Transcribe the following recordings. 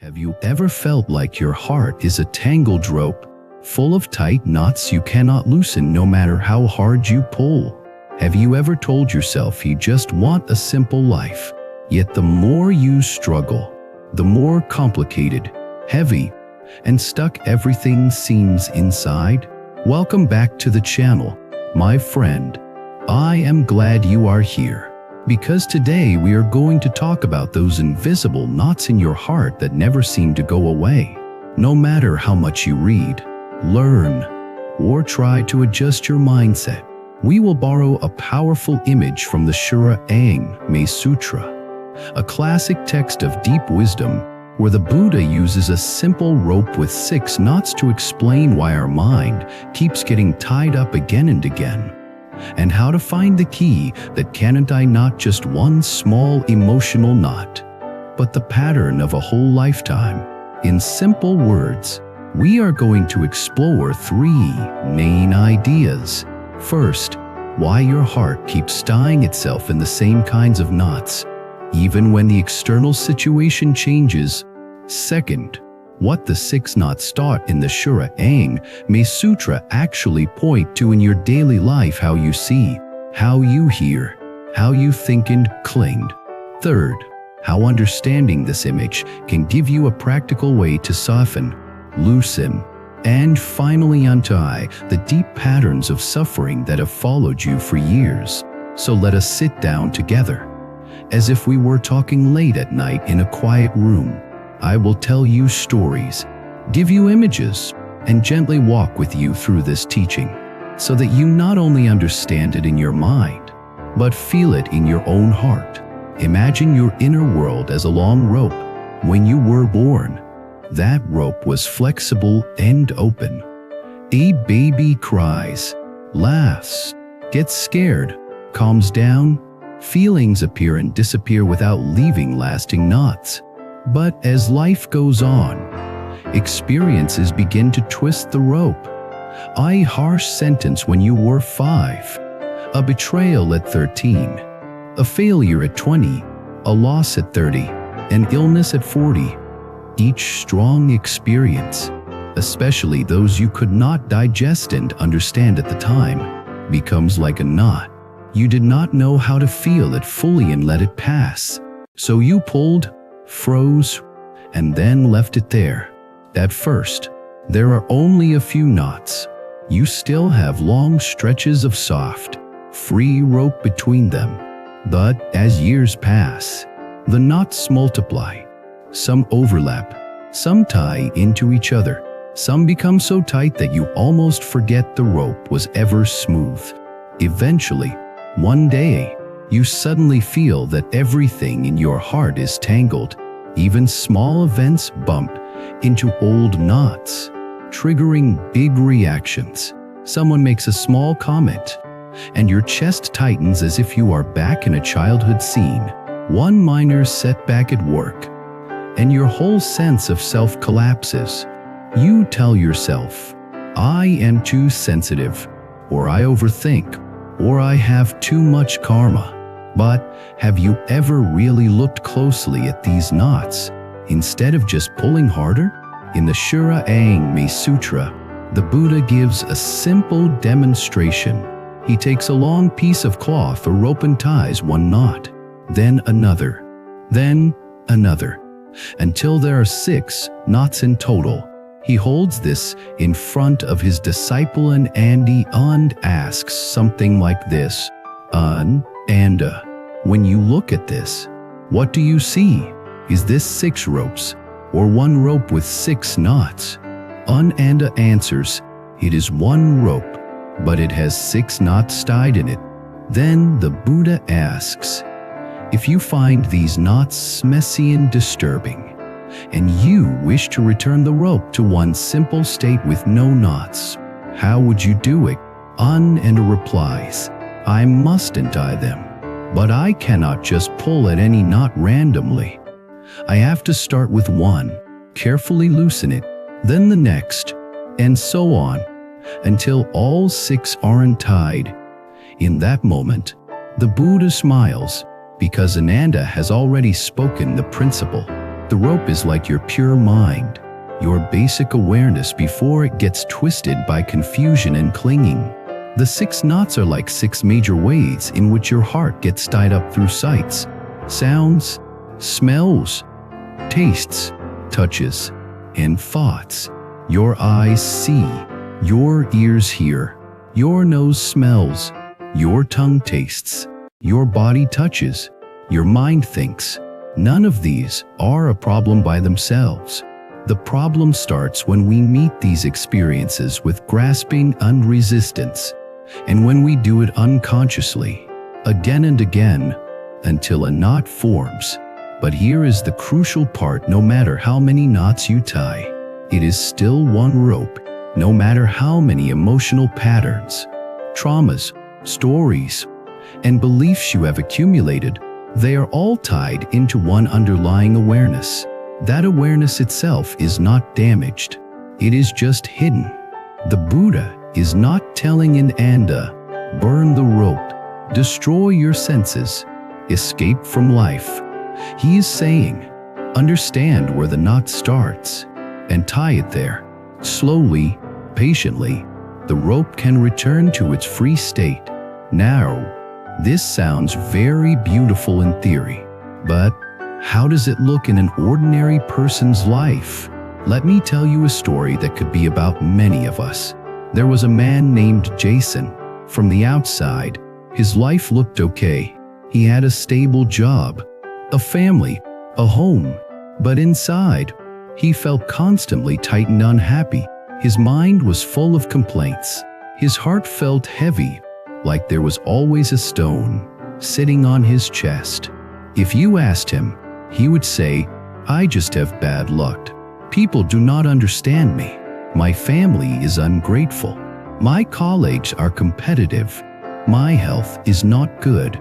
Have you ever felt like your heart is a tangled rope, full of tight knots you cannot loosen no matter how hard you pull? Have you ever told yourself you just want a simple life, yet the more you struggle, the more complicated, heavy, and stuck everything seems inside? Welcome back to the channel, my friend. I am glad you are here, because today we are going to talk about those invisible knots in your heart that never seem to go away. No matter how much you read, learn, or try to adjust your mindset, we will borrow a powerful image from the Shurangama Sutra, a classic text of deep wisdom where the Buddha uses a simple rope with 6 knots to explain why our mind keeps getting tied up again and again, and how to find the key that can untie not just one small emotional knot, but the pattern of a whole lifetime. In simple words, we are going to explore 3 main ideas. First, why your heart keeps tying itself in the same kinds of knots, even when the external situation changes. Second, what the 6 knots taught in the Shurangama Sutra actually point to in your daily life: how you see, how you hear, how you think and cling. Third, how understanding this image can give you a practical way to soften, loosen, and finally untie the deep patterns of suffering that have followed you for years. So let us sit down together, as if we were talking late at night in a quiet room. I will tell you stories, give you images, and gently walk with you through this teaching, so that you not only understand it in your mind, but feel it in your own heart. Imagine your inner world as a long rope. When you were born, that rope was flexible and open. A baby cries, laughs, gets scared, calms down. Feelings appear and disappear without leaving lasting knots. But as life goes on, experiences begin to twist the rope. A harsh sentence when you were 5, a betrayal at 13, a failure at 20, a loss at 30, an illness at 40. Each strong experience, especially those you could not digest and understand at the time, becomes like a knot. You did not know how to feel it fully and let it pass. So you pulled, froze, and then left it there. At first, there are only a few knots. You still have long stretches of soft, free rope between them. But as years pass, the knots multiply. Some overlap, some tie into each other, some become so tight that you almost forget the rope was ever smooth. Eventually, one day, you suddenly feel that everything in your heart is tangled. Even small events bump into old knots, triggering big reactions. Someone makes a small comment, and your chest tightens as if you are back in a childhood scene. One minor setback at work, and your whole sense of self collapses. You tell yourself, I am too sensitive, or I overthink, or I have too much karma. But have you ever really looked closely at these knots, instead of just pulling harder? In the Shurangama Sutra, the Buddha gives a simple demonstration. He takes a long piece of cloth or rope and ties one knot, then another, until there are 6 knots in total. He holds this in front of his disciple and asks something like this: Anda, when you look at this, what do you see? Is this 6 ropes, or one rope with 6 knots? Anda answers, it is one rope, but it has 6 knots tied in it. Then the Buddha asks, if you find these knots messy and disturbing, and you wish to return the rope to one simple state with no knots, how would you do it? Anda replies, I must untie them, but I cannot just pull at any knot randomly. I have to start with one, carefully loosen it, then the next, and so on, until all 6 are untied. In that moment, the Buddha smiles, because Ananda has already spoken the principle. The rope is like your pure mind, your basic awareness before it gets twisted by confusion and clinging. The 6 knots are like 6 major ways in which your heart gets tied up through sights, sounds, smells, tastes, touches, and thoughts. Your eyes see, your ears hear, your nose smells, your tongue tastes, your body touches, your mind thinks. None of these are a problem by themselves. The problem starts when we meet these experiences with grasping and resistance, and when we do it unconsciously, again and again, until a knot forms. But here is the crucial part: no matter how many knots you tie, it is still one rope. No matter how many emotional patterns, traumas, stories, and beliefs you have accumulated, they are all tied into one underlying awareness. That awareness itself is not damaged. It is just hidden. The Buddha is not telling an anda, burn the rope, destroy your senses, escape from life. He is saying, understand where the knot starts and tie it there. Slowly, patiently, the rope can return to its free state. Now, this sounds very beautiful in theory, but how does it look in an ordinary person's life? Let me tell you a story that could be about many of us. There was a man named Jason. From the outside, his life looked okay. He had a stable job, a family, a home. But inside, he felt constantly tight and unhappy. His mind was full of complaints. His heart felt heavy, like there was always a stone sitting on his chest. If you asked him, he would say, "I just have bad luck. People do not understand me. My family is ungrateful. My colleagues are competitive. My health is not good."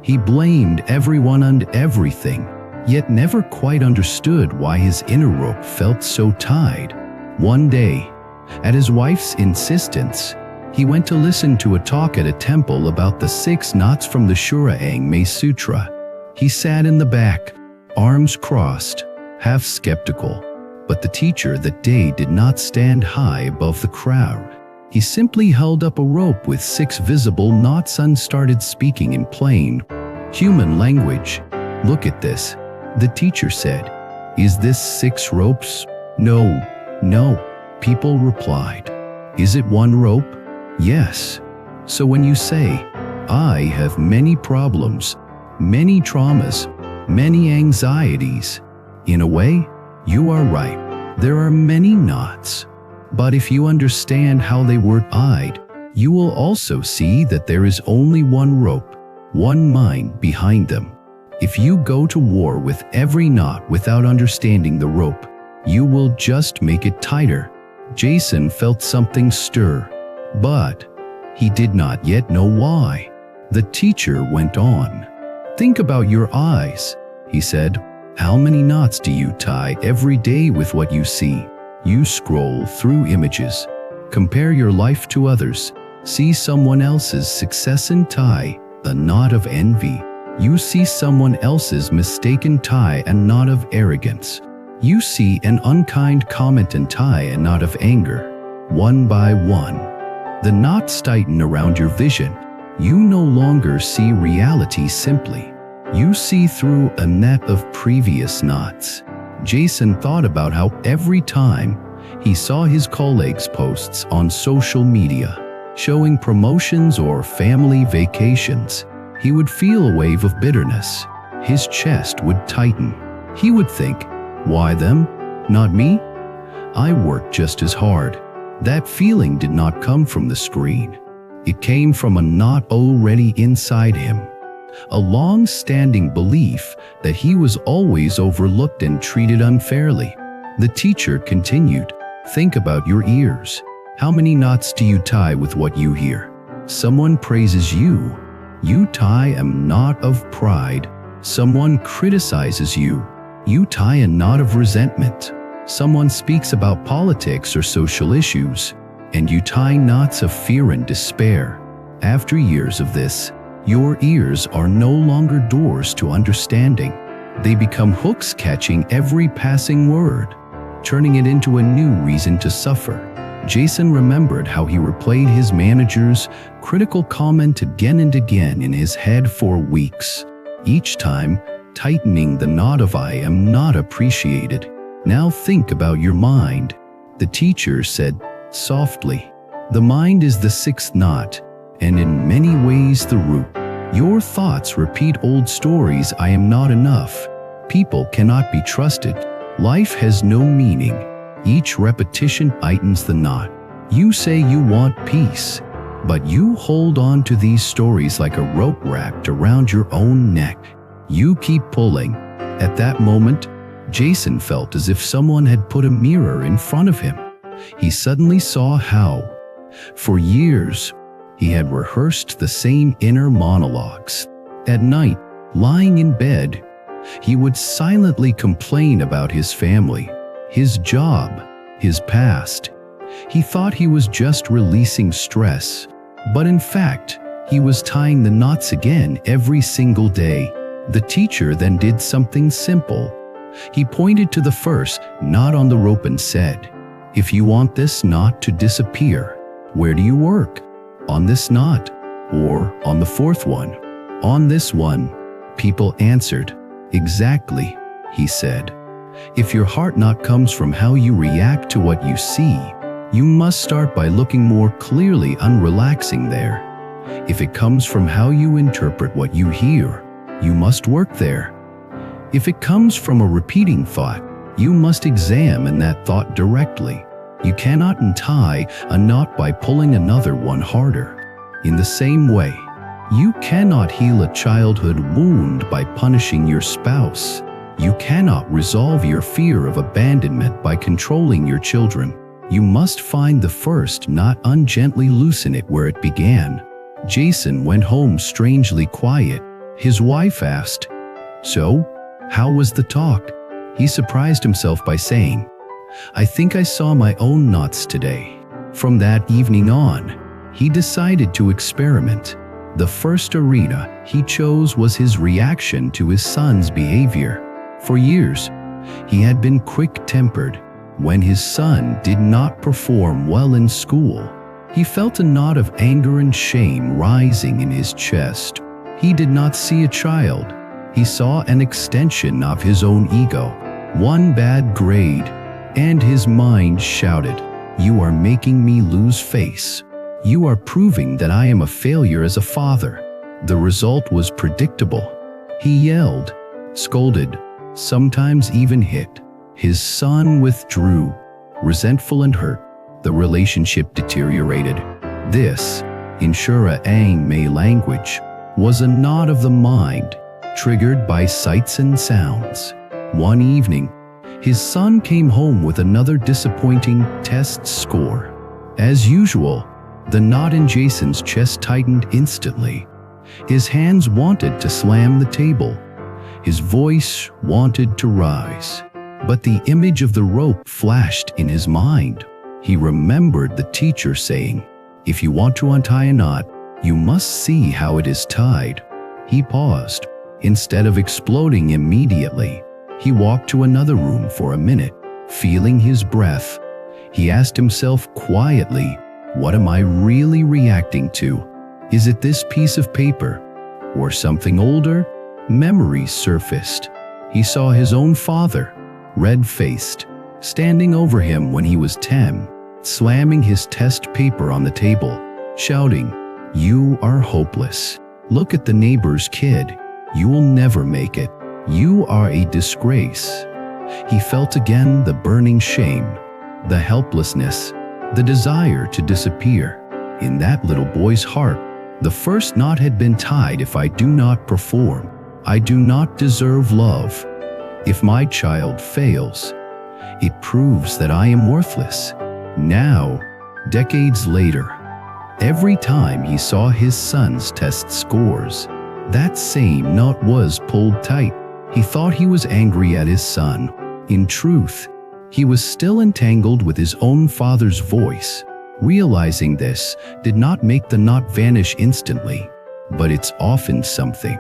He blamed everyone and everything, yet never quite understood why his inner rope felt so tied. One day, at his wife's insistence, he went to listen to a talk at a temple about the 6 knots from the Shurangama Sutra. He sat in the back, arms crossed, half skeptical. But the teacher that day did not stand high above the crowd. He simply held up a rope with 6 visible knots and started speaking in plain, human language. "Look at this," the teacher said. "Is this 6 ropes?" "No, no," people replied. "Is it one rope?" "Yes." So when you say, "I have many problems, many traumas, many anxieties," in a way, you are right. There are many knots. But if you understand how they were tied, you will also see that there is only one rope, one mind behind them. If you go to war with every knot without understanding the rope, you will just make it tighter. Jason felt something stir, but he did not yet know why. The teacher went on. "Think about your eyes," he said. "How many knots do you tie every day with what you see? You scroll through images, compare your life to others, see someone else's success and tie a knot of envy. You see someone else's mistaken tie a knot of arrogance. You see an unkind comment and tie a knot of anger. One by one, the knots tighten around your vision. You no longer see reality simply. You see through a net of previous knots." Jason thought about how every time he saw his colleagues' posts on social media, showing promotions or family vacations, he would feel a wave of bitterness. His chest would tighten. He would think, "Why them? Not me? I work just as hard." That feeling did not come from the screen. It came from a knot already inside him. A long-standing belief that he was always overlooked and treated unfairly. The teacher continued, "Think about your ears. How many knots do you tie with what you hear? Someone praises you. You tie a knot of pride. Someone criticizes you. You tie a knot of resentment. Someone speaks about politics or social issues, and you tie knots of fear and despair. After years of this, your ears are no longer doors to understanding. They become hooks catching every passing word, turning it into a new reason to suffer. Jason remembered how he replayed his manager's critical comment again and again in his head for weeks, each time tightening the knot of "I am not appreciated." "Now think about your mind," the teacher said softly. "The mind is the sixth knot, and in many ways the root. Your thoughts repeat old stories: I am not enough. People cannot be trusted. Life has no meaning." Each repetition tightens the knot. You say you want peace, but you hold on to these stories like a rope wrapped around your own neck. You keep pulling. At that moment, Jason felt as if someone had put a mirror in front of him. He suddenly saw how, for years, he had rehearsed the same inner monologues. At night, lying in bed, he would silently complain about his family, his job, his past. He thought he was just releasing stress, but in fact, he was tying the knots again every single day. The teacher then did something simple. He pointed to the first knot on the rope and said, "If you want this knot to disappear, where do you work? On this knot, or on the fourth one?" "On this one," people answered. "Exactly," he said. "If your heart knot comes from how you react to what you see, you must start by looking more clearly and relaxing there. If it comes from how you interpret what you hear, you must work there. If it comes from a repeating thought, you must examine that thought directly. You cannot untie a knot by pulling another one harder. In the same way, you cannot heal a childhood wound by punishing your spouse. You cannot resolve your fear of abandonment by controlling your children. You must find the first knot and gently loosen it where it began." Jason went home strangely quiet. His wife asked, "So, how was the talk?" He surprised himself by saying, "I think I saw my own knots today." From that evening on, he decided to experiment. The first arena he chose was his reaction to his son's behavior. For years, he had been quick-tempered. When his son did not perform well in school, he felt a knot of anger and shame rising in his chest. He did not see a child. He saw an extension of his own ego. One bad grade, and his mind shouted, "You are making me lose face. You are proving that I am a failure as a father." The result was predictable. He yelled, scolded, sometimes even hit. His son withdrew, resentful and hurt. The relationship deteriorated. This, in Shurangama language, was a knot of the mind, triggered by sights and sounds. One evening, his son came home with another disappointing test score. As usual, the knot in Jason's chest tightened instantly. His hands wanted to slam the table. His voice wanted to rise. But the image of the rope flashed in his mind. He remembered the teacher saying, "If you want to untie a knot, you must see how it is tied." He paused. Instead of exploding immediately, he walked to another room for a minute, feeling his breath. He asked himself quietly, "What am I really reacting to? Is it this piece of paper? Or something older?" Memories surfaced. He saw his own father, red-faced, standing over him when he was 10, slamming his test paper on the table, shouting, "You are hopeless. Look at the neighbor's kid. You will never make it. You are a disgrace." He felt again the burning shame, the helplessness, the desire to disappear. In that little boy's heart, the first knot had been tied. "If I do not perform, I do not deserve love. If my child fails, it proves that I am worthless." Now, decades later, every time he saw his son's test scores, that same knot was pulled tight. He thought he was angry at his son. In truth, he was still entangled with his own father's voice. Realizing this did not make the knot vanish instantly, but it's often something.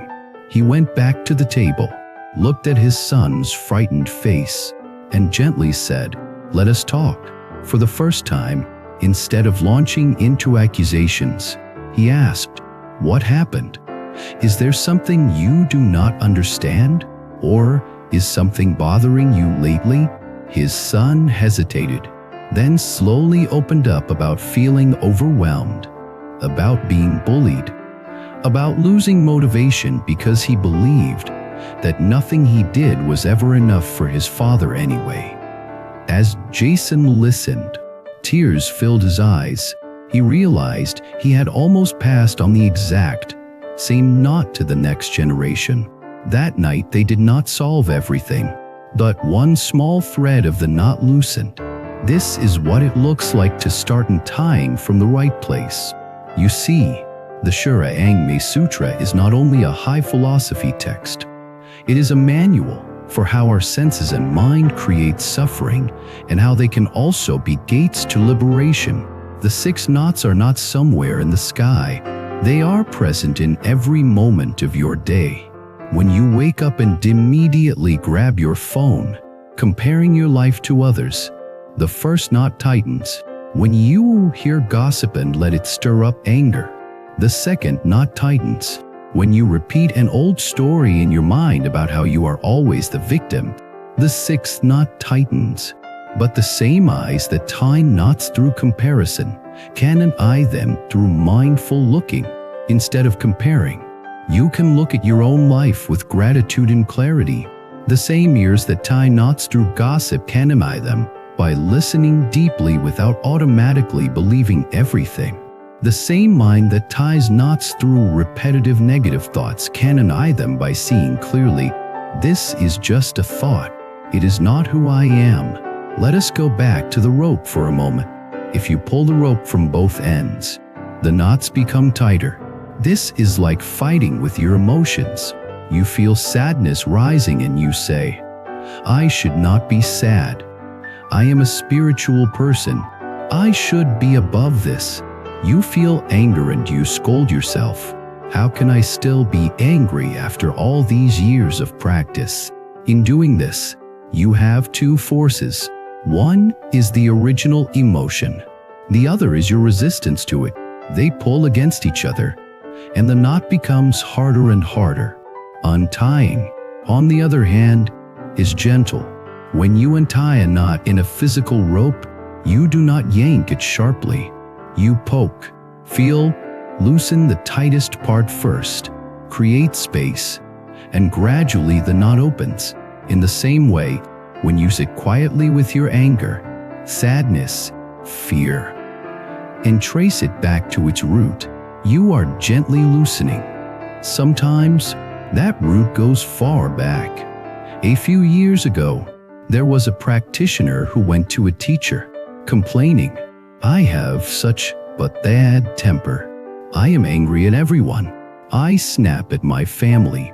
He went back to the table, looked at his son's frightened face, and gently said, "Let us talk." For the first time, instead of launching into accusations, he asked, "What happened? Is there something you do not understand? Or is something bothering you lately?" His son hesitated, then slowly opened up about feeling overwhelmed, about being bullied, about losing motivation because he believed that nothing he did was ever enough for his father anyway. As Jason listened, tears filled his eyes. He realized he had almost passed on the exact same knot to the next generation. That night they did not solve everything, but one small thread of the knot loosened. This is what it looks like to start untying from the right place. You see, the Shurangama Sutra is not only a high philosophy text, it is a manual for how our senses and mind create suffering and how they can also be gates to liberation. The 6 knots are not somewhere in the sky. They are present in every moment of your day. When you wake up and immediately grab your phone, comparing your life to others, the first knot tightens. When you hear gossip and let it stir up anger, the second knot tightens. When you repeat an old story in your mind about how you are always the victim, the 6th knot tightens. But the same eyes that tie knots through comparison can untie them through mindful looking. Instead of comparing, you can look at your own life with gratitude and clarity. The same ears that tie knots through gossip can untie them by listening deeply without automatically believing everything. The same mind that ties knots through repetitive negative thoughts can untie them by seeing clearly, "This is just a thought. It is not who I am." Let us go back to the rope for a moment. If you pull the rope from both ends, the knots become tighter. This is like fighting with your emotions. You feel sadness rising and you say, "I should not be sad. I am a spiritual person. I should be above this." You feel anger and you scold yourself. How can I still be angry after all these years of practice? In doing this, you have 2 forces. One is the original emotion. The other is your resistance to it. They pull against each other, and the knot becomes harder and harder. Untying, on the other hand, is gentle. When you untie a knot in a physical rope, you do not yank it sharply. You poke, feel, loosen the tightest part first, create space, and gradually the knot opens. In the same way, when you sit quietly with your anger, sadness, fear, and trace it back to its root, you are gently loosening. Sometimes, that root goes far back. A few years ago, there was a practitioner who went to a teacher, complaining, "I have such bad temper. I am angry at everyone. I snap at my family.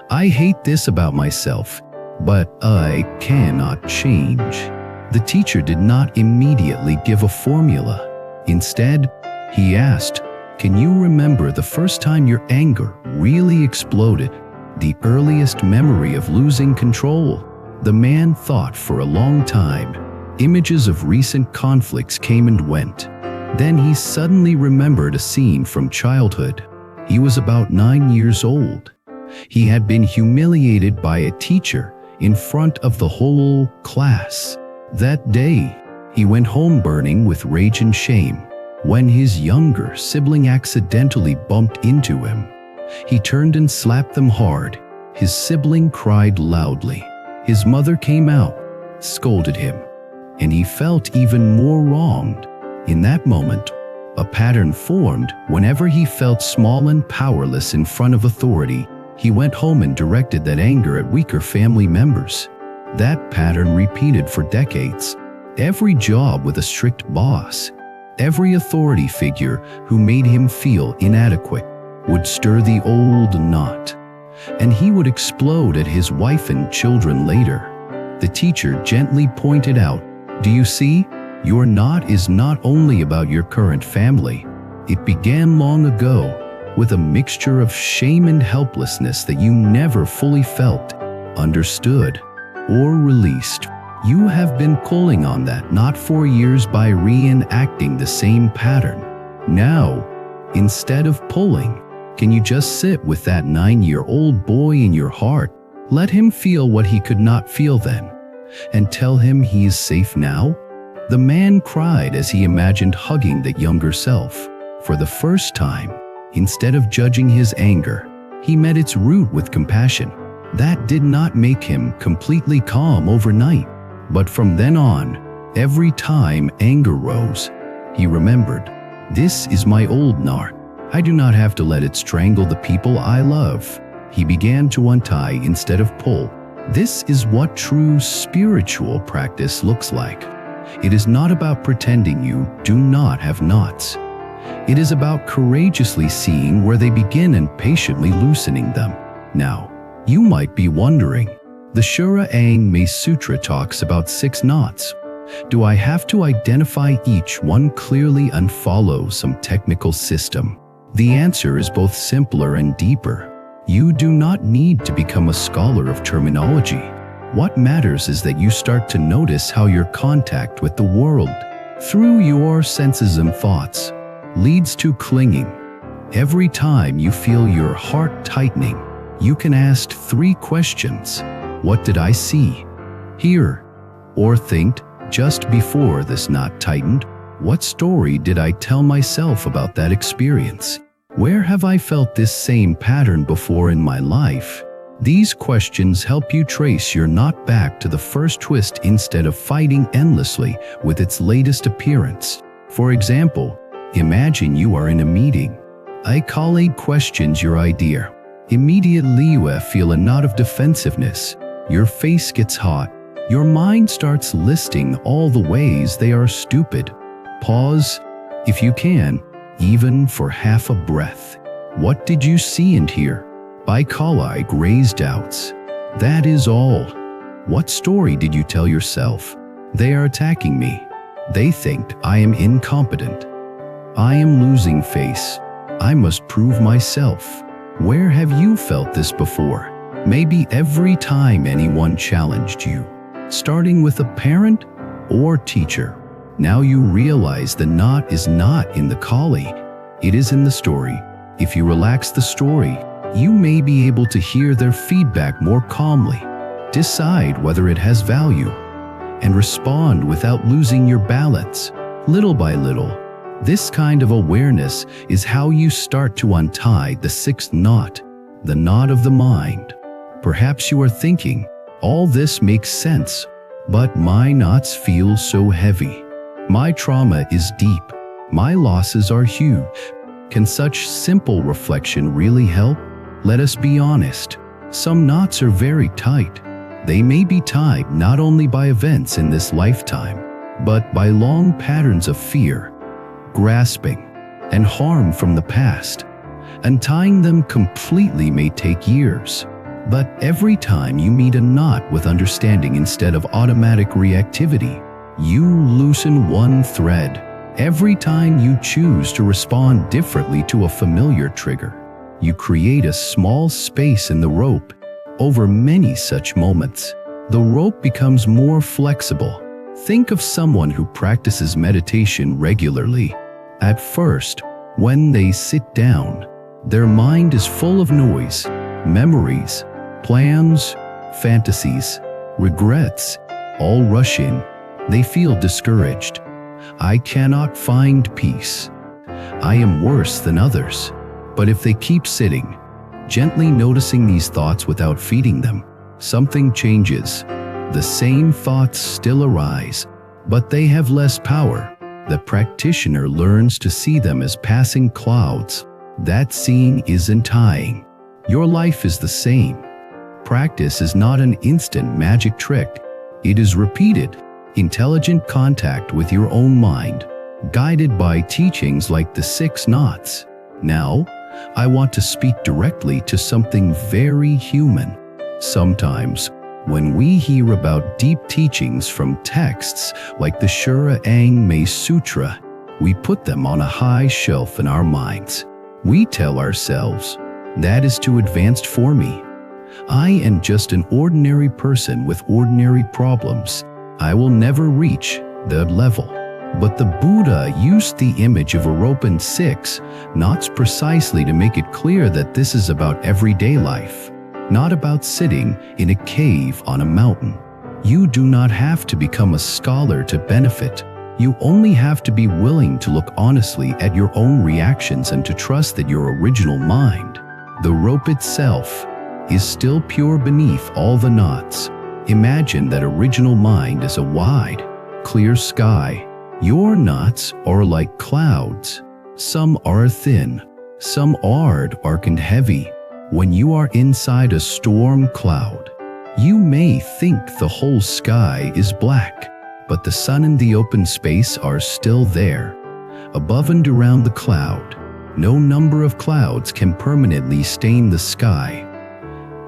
I hate this about myself, but I cannot change." The teacher did not immediately give a formula. Instead, he asked, "Can you remember the first time your anger really exploded? The earliest memory of losing control?" The man thought for a long time. Images of recent conflicts came and went. Then he suddenly remembered a scene from childhood. He was about 9 years old. He had been humiliated by a teacher in front of the whole class. That day, he went home burning with rage and shame. When his younger sibling accidentally bumped into him, he turned and slapped them hard. His sibling cried loudly. His mother came out, scolded him, and he felt even more wronged. In that moment, a pattern formed. Whenever he felt small and powerless in front of authority, he went home and directed that anger at weaker family members. That pattern repeated for decades. Every job with a strict boss, every authority figure who made him feel inadequate would stir the old knot, and he would explode at his wife and children later. The teacher gently pointed out, "Do you see? Your knot is not only about your current family. It began long ago with a mixture of shame and helplessness that you never fully felt understood, or released. You have been pulling on that knot for years by reenacting the same pattern. Now, instead of pulling, can you just sit with that 9-year-old boy in your heart? Let him feel what he could not feel then, and tell him he is safe now? The man cried as he imagined hugging that younger self. For the first time, instead of judging his anger, he met its root with compassion. That did not make him completely calm overnight, but from then on, every time anger rose, he remembered, "This is my old knot. I do not have to let it strangle the people I love." He began to untie instead of pull. This is what true spiritual practice looks like. It is not about pretending you do not have knots. It is about courageously seeing where they begin and patiently loosening them. Now, you might be wondering, the Shurangama Sutra talks about 6 knots. Do I have to identify each one clearly and follow some technical system? The answer is both simpler and deeper. You do not need to become a scholar of terminology. What matters is that you start to notice how your contact with the world, through your senses and thoughts, leads to clinging. Every time you feel your heart tightening, you can ask 3 questions. What did I see, hear, or think just before this knot tightened? What story did I tell myself about that experience? Where have I felt this same pattern before in my life? These questions help you trace your knot back to the first twist instead of fighting endlessly with its latest appearance. For example, imagine you are in a meeting. A colleague questions your idea. Immediately you feel a knot of defensiveness. Your face gets hot. Your mind starts listing all the ways they are stupid. Pause, if you can, even for half a breath. What did you see and hear? My colleague raised doubts. That is all. What story did you tell yourself? They are attacking me. They think I am incompetent. I am losing face. I must prove myself. Where have you felt this before? Maybe every time anyone challenged you, starting with a parent or teacher. Now you realize the knot is not in the colleague, it is in the story. If you relax the story, you may be able to hear their feedback more calmly, decide whether it has value, and respond without losing your balance. Little by little, this kind of awareness is how you start to untie the 6th knot, the knot of the mind. Perhaps you are thinking, all this makes sense, but my knots feel so heavy. My trauma is deep. My losses are huge. Can such simple reflection really help? Let us be honest. Some knots are very tight. They may be tied not only by events in this lifetime, but by long patterns of fear, grasping, and harm from the past. Untying them completely may take years. But every time you meet a knot with understanding instead of automatic reactivity, you loosen one thread. Every time you choose to respond differently to a familiar trigger, you create a small space in the rope. Over many such moments, the rope becomes more flexible. Think of someone who practices meditation regularly. At first, when they sit down, their mind is full of noise, memories, plans, fantasies, regrets, all rush in. They feel discouraged. I cannot find peace. I am worse than others. But if they keep sitting, gently noticing these thoughts without feeding them, something changes. The same thoughts still arise, but they have less power. The practitioner learns to see them as passing clouds. That seeing is untying. Your life is the same. Practice is not an instant magic trick. It is repeated, intelligent contact with your own mind, guided by teachings like the 6 knots. Now, I want to speak directly to something very human. Sometimes, when we hear about deep teachings from texts like the Shurangama Sutra, we put them on a high shelf in our minds. We tell ourselves, that is too advanced for me. I am just an ordinary person with ordinary problems. I will never reach that level. But the Buddha used the image of a rope and 6 knots precisely to make it clear that this is about everyday life, not about sitting in a cave on a mountain. You do not have to become a scholar to benefit. You only have to be willing to look honestly at your own reactions and to trust that your original mind, the rope itself, is still pure beneath all the knots. Imagine that original mind as a wide, clear sky. Your knots are like clouds. Some are thin, some are dark and heavy. When you are inside a storm cloud, you may think the whole sky is black, but the sun and the open space are still there. Above and around the cloud, no number of clouds can permanently stain the sky.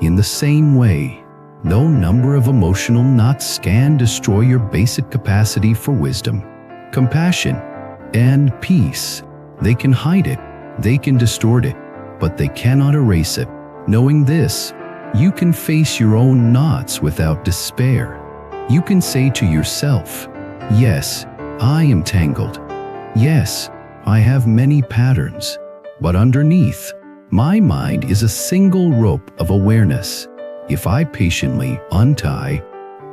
In the same way, no number of emotional knots can destroy your basic capacity for wisdom, compassion, and peace. They can hide it, they can distort it, but they cannot erase it. Knowing this, you can face your own knots without despair. You can say to yourself, yes, I am tangled. Yes, I have many patterns, but underneath, my mind is a single rope of awareness. If I patiently untie,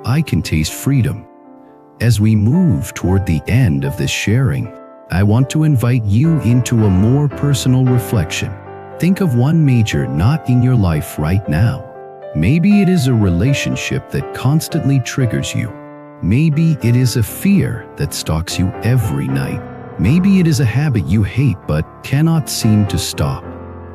I can taste freedom. As we move toward the end of this sharing, I want to invite you into a more personal reflection. Think of one major knot in your life right now. Maybe it is a relationship that constantly triggers you. Maybe it is a fear that stalks you every night. Maybe it is a habit you hate but cannot seem to stop.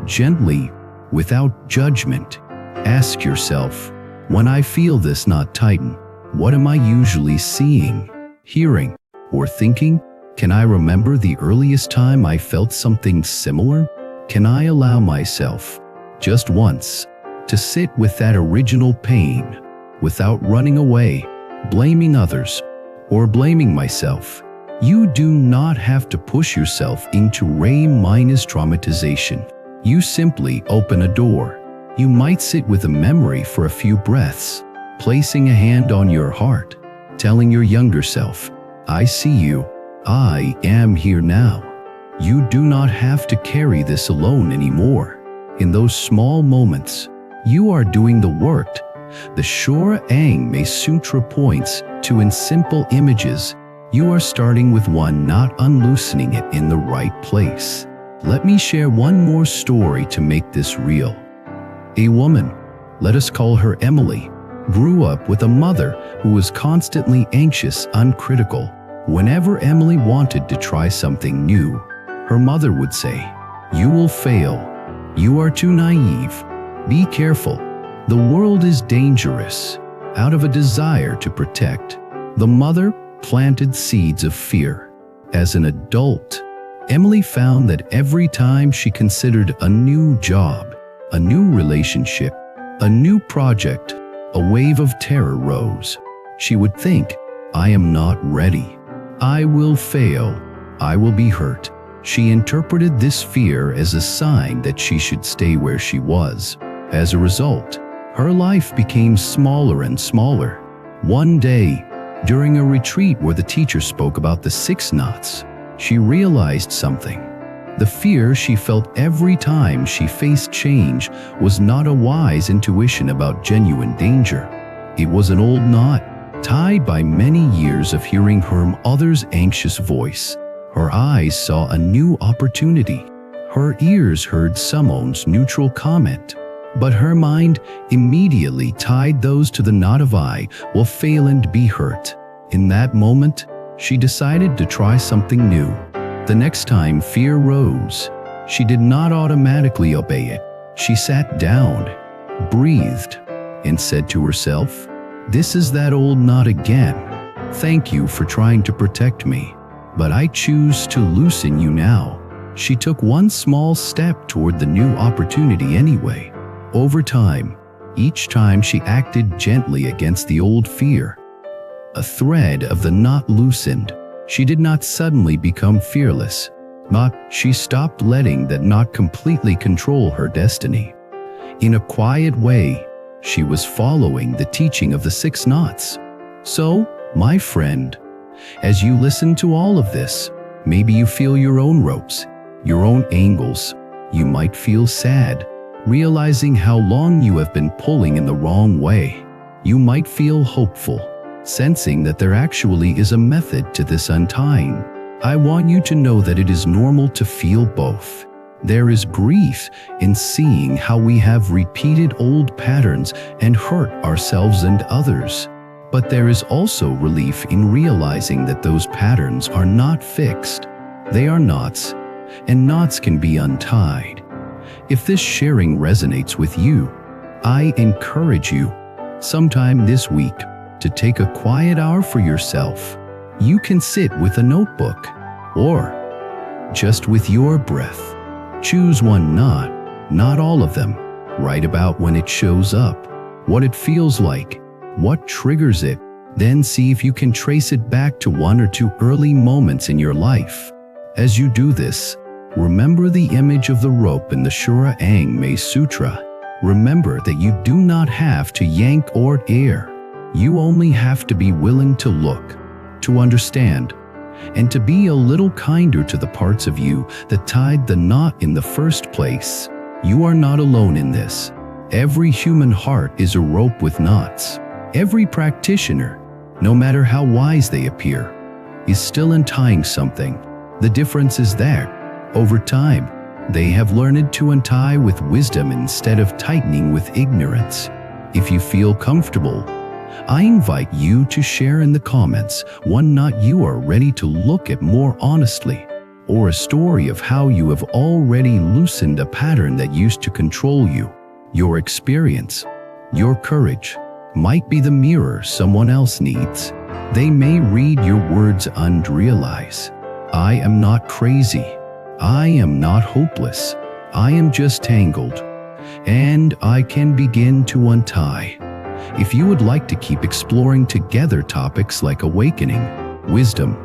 Gently, without judgment, ask yourself, when I feel this knot tighten, what am I usually seeing, hearing, or thinking? Can I remember the earliest time I felt something similar? Can I allow myself, just once, to sit with that original pain without running away, blaming others, or blaming myself? You do not have to push yourself into traumatization. You simply open a door. You might sit with a memory for a few breaths, placing a hand on your heart, telling your younger self, I see you, I am here now. You do not have to carry this alone anymore. In those small moments, you are doing the work. The Shurangama Sutra points to in simple images. You are starting with one knot, unloosening it in the right place. Let me share one more story to make this real. A woman, let us call her Emily, grew up with a mother who was constantly anxious, uncritical. Whenever Emily wanted to try something new, her mother would say, "You will fail. You are too naive. Be careful. The world is dangerous." Out of a desire to protect, the mother planted seeds of fear. As an adult, Emily found that every time she considered a new job, a new relationship, a new project, a wave of terror rose. She would think, I am not ready. I will fail. I will be hurt. She interpreted this fear as a sign that she should stay where she was. As a result, her life became smaller and smaller. One day, during a retreat where the teacher spoke about the 6 knots, she realized something. The fear she felt every time she faced change was not a wise intuition about genuine danger. It was an old knot, tied by many years of hearing her mother's anxious voice. Her eyes saw a new opportunity. Her ears heard someone's neutral comment. But her mind immediately tied those to the knot of I will fail and be hurt. In that moment, she decided to try something new. The next time fear rose, she did not automatically obey it. She sat down, breathed, and said to herself, "This is that old knot again. Thank you for trying to protect me, but I choose to loosen you now." She took one small step toward the new opportunity anyway. Over time, each time she acted gently against the old fear, a thread of the knot loosened. She did not suddenly become fearless, but she stopped letting that knot completely control her destiny. In a quiet way, She was following the teaching of the 6 knots. So, my friend, as you listen to all of this, maybe you feel your own ropes, your own angles. You might feel sad, realizing how long you have been pulling in the wrong way. You might feel hopeful, sensing that there actually is a method to this untying. I want you to know that it is normal to feel both. There is grief in seeing how we have repeated old patterns and hurt ourselves and others. But there is also relief in realizing that those patterns are not fixed. They are knots, and knots can be untied. If this sharing resonates with you, I encourage you, sometime this week, to take a quiet hour for yourself. You can sit with a notebook, or just with your breath. Choose one knot, not all of them. Write about when it shows up, what it feels like, what triggers it. Then see if you can trace it back to 1 or 2 early moments in your life. As you do this, remember the image of the rope in the Shurangama Sutra. Remember that you do not have to yank or tear. You only have to be willing to look, to understand, and to be a little kinder to the parts of you that tied the knot in the first place. You are not alone in this. Every human heart is a rope with knots. Every practitioner, no matter how wise they appear, is still untying something. The difference is that, over time, they have learned to untie with wisdom instead of tightening with ignorance. If you feel comfortable, I invite you to share in the comments one knot you are ready to look at more honestly, or a story of how you have already loosened a pattern that used to control you. Your experience, your courage, might be the mirror someone else needs. They may read your words and realize, I am not crazy. I am not hopeless. I am just tangled, and I can begin to untie. If you would like to keep exploring together topics like awakening, wisdom,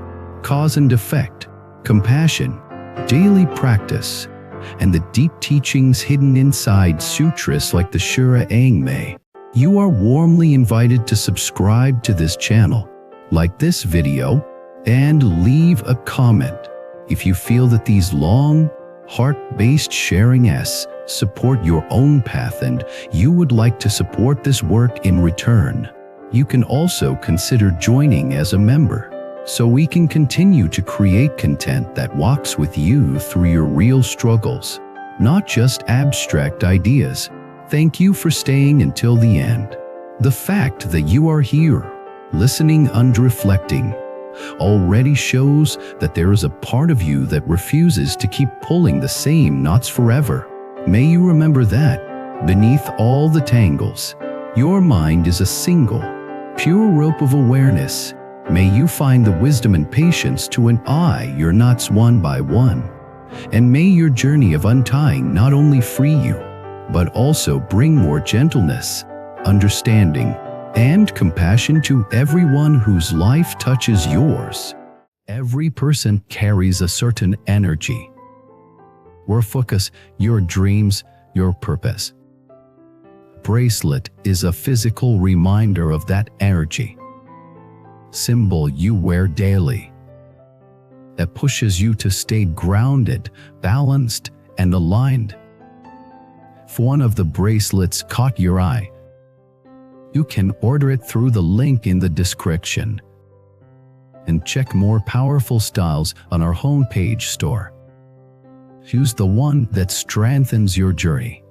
cause and effect, compassion, daily practice, and the deep teachings hidden inside sutras like the Shurangama, you are warmly invited to subscribe to this channel, like this video, and leave a comment. If you feel that these long, heart-based sharings support your own path and you would like to support this work in return, you can also consider joining as a member, so we can continue to create content that walks with you through your real struggles, not just abstract ideas. Thank you for staying until the end. The fact that you are here, listening and reflecting, already shows that there is a part of you that refuses to keep pulling the same knots forever. May you remember that, beneath all the tangles, your mind is a single, pure rope of awareness. May you find the wisdom and patience to untie your knots one by one. And may your journey of untying not only free you, but also bring more gentleness, understanding, and compassion to everyone whose life touches yours. Every person carries a certain energy. Your focus, your dreams, your purpose. Bracelet is a physical reminder of that energy. Symbol you wear daily, that pushes you to stay grounded, balanced, and aligned. If one of the bracelets caught your eye, you can order it through the link in the description. And check more powerful styles on our homepage store. Choose the one that strengthens your journey.